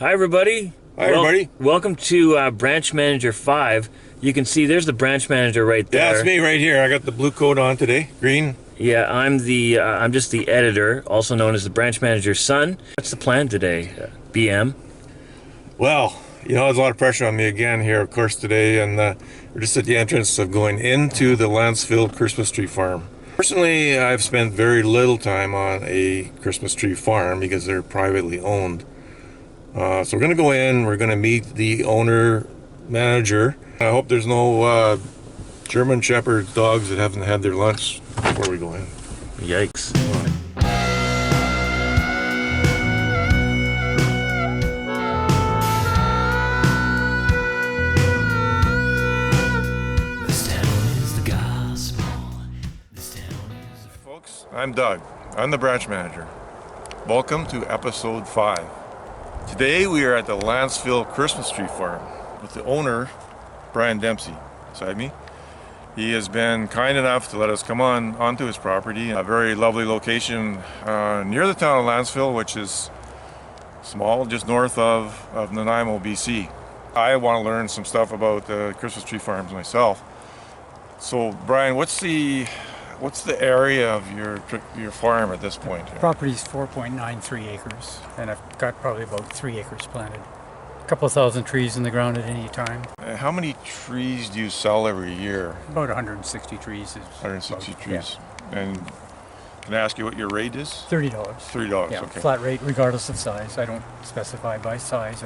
Hi, everybody. Hi, everybody. Welcome to Branch Manager 5. You can see there's the branch manager right there. Yeah, it's me right here. I got the blue coat on today, green. Yeah, I'm just the editor, also known as the branch manager's son. What's the plan today, BM? Well, there's a lot of pressure on me again here, of course, today, and we're just at the entrance of going into the Lancefield Christmas tree farm. Personally, I've spent very little time on a Christmas tree farm because they're privately owned. So we're going to go in, we're going to meet the owner, manager. I hope there's no German Shepherd dogs that haven't had their lunch before we go in. Yikes. Folks, I'm Doug. I'm the branch manager. Welcome to episode 5. Today we are at the Lancefield Christmas tree farm with the owner, Brian Dempsey, beside me. He has been kind enough to let us come onto his property, a very lovely location near the town of Lancefield, which is small, just north of Nanaimo, BC. I want to learn some stuff about the Christmas tree farms myself. So, Brian, what's the area of your farm at this point? Property's 4.93 acres, and I've got probably about 3 acres planted. A couple of thousand trees in the ground at any time. How many trees do you sell every year? About 160 trees. 160 trees. Yeah. And can I ask you what your rate is? $30. $30, yeah, okay. Flat rate regardless of size. I don't specify by size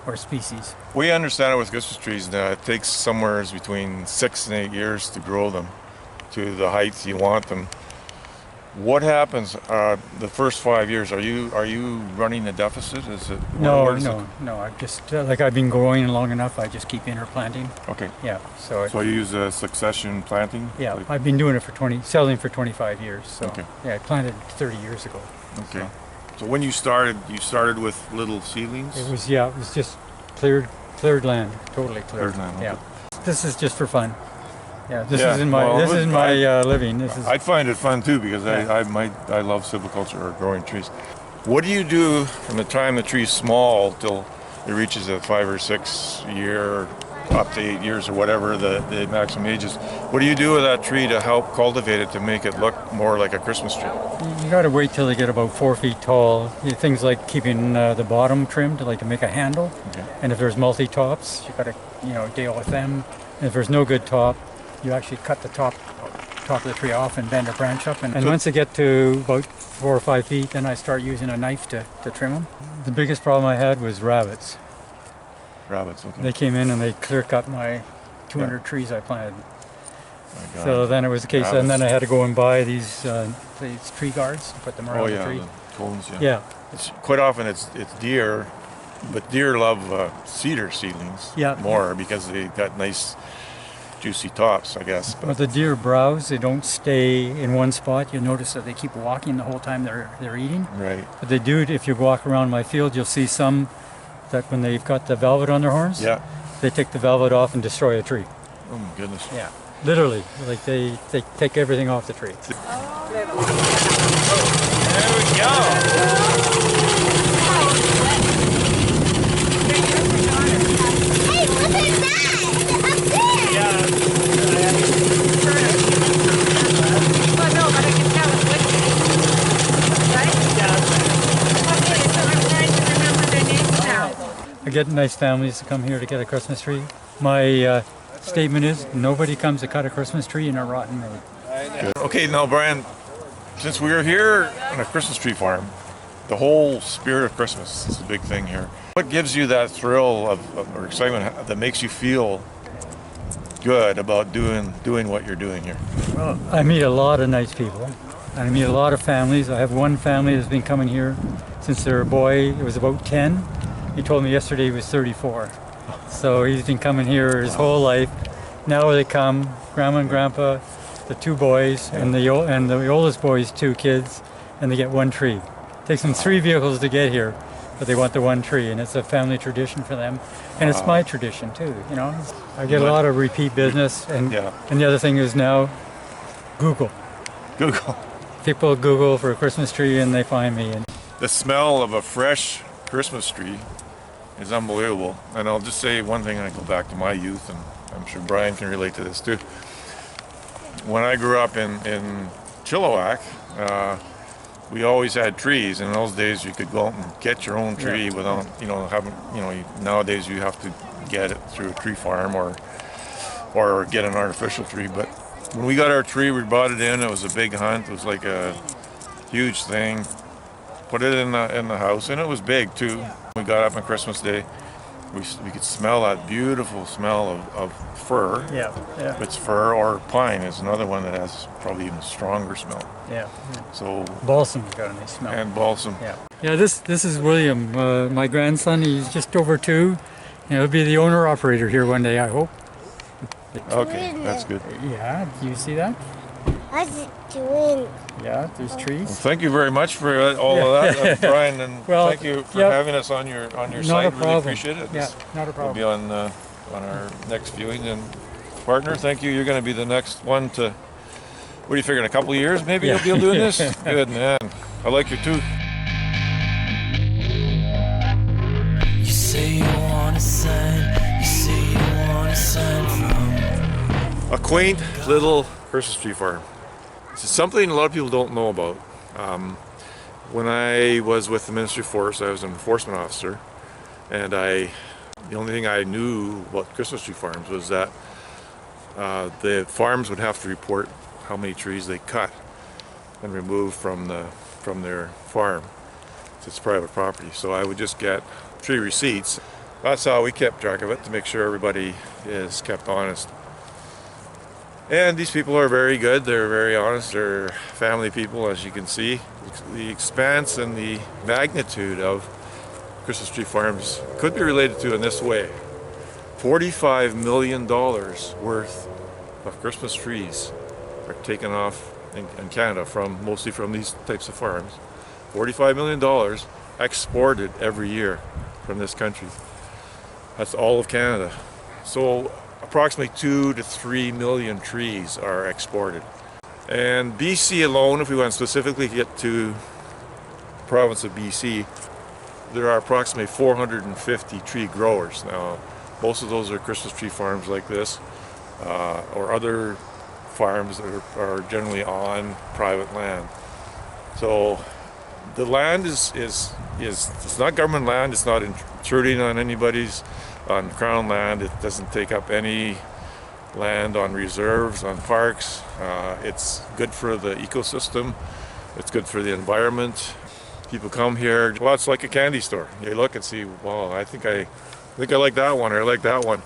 or species. We understand it with Christmas trees that it takes somewhere between 6 and 8 years to grow them to the heights you want them. What happens the first 5 years? Are you running a deficit? Is it No. I just I've been growing long enough. I just keep interplanting. Okay. Yeah. So you use a succession planting? Yeah. I've been doing it selling for 25 years. So okay. Yeah, I planted 30 years ago. Okay. So when you started with little seedlings? It was just cleared land, totally cleared. Cleared land. Okay. Yeah. This is just for fun. Yeah, this is my living. I'd find it fun too because I love silviculture or growing trees. What do you do from the time the tree's small till it reaches a 5 or 6 year, up to 8 years or whatever the maximum age is? What do you do with that tree to help cultivate it to make it look more like a Christmas tree? You got to wait till they get about 4 feet tall. Things like keeping the bottom trimmed, to make a handle. Okay. And if there's multi-tops, you got to deal with them. And if there's no good top, you actually cut the top of the tree off and bend a branch up. And once they get to about 4 or 5 feet, then I start using a knife to trim them. The biggest problem I had was rabbits. Rabbits, okay. They came in and they clear cut my 200 trees I planted. So then it was the case, rabbits. And then I had to go and buy these tree guards, put them around the tree. The cones, yeah. Quite often it's deer, but deer love cedar seedlings more because they got nice juicy tops, I guess. But the deer browse, they don't stay in one spot. You'll notice that they keep walking the whole time they're eating. Right. But they do, if you walk around my field, you'll see some that when they've got the velvet on their horns, they take the velvet off and destroy a tree. Oh my goodness. Yeah, literally, they take everything off the tree. There we go. I get nice families to come here to get a Christmas tree. My statement is, nobody comes to cut a Christmas tree in a rotten mood. Good. Okay, now Brian, since we're here on a Christmas tree farm, the whole spirit of Christmas is a big thing here. What gives you that thrill or excitement that makes you feel good about doing what you're doing here? Well, I meet a lot of nice people. I meet a lot of families. I have one family that's been coming here since their boy was about 10. He told me yesterday he was 34. So he's been coming here his whole life. Now they come, Grandma and Grandpa, the 2 boys, and the oldest boy's 2 kids, and they get 1 tree. It takes them 3 vehicles to get here, but they want the 1 tree, and it's a family tradition for them. And it's my tradition too, I get a lot of repeat business, and the other thing is now, Google. People Google for a Christmas tree and they find me. The smell of a fresh Christmas tree is unbelievable. And I'll just say one thing, and I go back to my youth, and I'm sure Brian can relate to this too. When I grew up in Chilliwack, we always had trees. In those days, you could go out and get your own tree without, having, nowadays you have to get it through a tree farm or get an artificial tree. But when we got our tree, we brought it in. It was a big hunt. It was like a huge thing. Put it in the house, and it was big too. We got up on Christmas Day. We could smell that beautiful smell of fir. Yeah. It's fir, or pine is another one that has probably even stronger smell. Yeah. So Balsam's got a nice smell. and balsam. Yeah, this is William, my grandson. He's just over 2. He'll be the owner-operator here one day, I hope. Okay, that's good. Yeah, do you see that? What's it doing? Yeah, there's Well, trees. thank you very much for all of that, Brian, and Well, thank you for yeah. having us on your Not site. a Really problem. appreciate it. Yeah, not a We'll be problem. on our next viewing. And partner, thank you. You're going to be the next one to. What are you figuring? A couple of years, maybe Yeah. you'll be doing this. Good man. I like your tooth. You say you want a sign, you say you want a sign from A quaint little Christmas tree farm. It's something a lot of people don't know about. When I was with the Ministry of Forest, I was an enforcement officer, and the only thing I knew about Christmas tree farms was that the farms would have to report how many trees they cut and remove from their farm. It's private property, so I would just get tree receipts. That's how we kept track of it, to make sure everybody is kept honest. And these people are very good. They're very honest. They're family people, as you can see. The expanse and the magnitude of Christmas tree farms could be related to in this way. $45 million worth of Christmas trees are taken off in Canada, mostly from these types of farms. $45 million exported every year from this country. That's all of Canada. So approximately 2 to 3 million trees are exported. And BC alone, if we want specifically to get to the province of BC, there are approximately 450 tree growers. Now, most of those are Christmas tree farms like this, or other farms that are generally on private land. So the land is it's not government land. It's not intruding on anybody's on crown land. It doesn't take up any land on reserves, on parks. It's good for the ecosystem. It's good for the environment. People come here. Well, it's like a candy store. You look and see, wow, I think I like that one, or I like that one.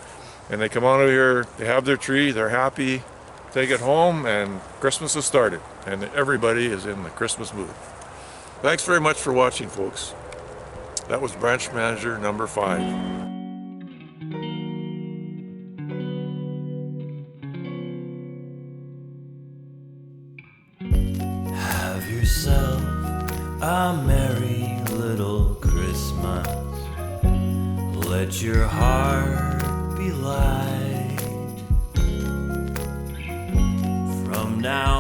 And they come on over here, they have their tree, they're happy, take it home, and Christmas has started. And everybody is in the Christmas mood. Thanks very much for watching, folks. That was branch manager number 5. Have yourself a merry little Christmas. Let your heart be light. From now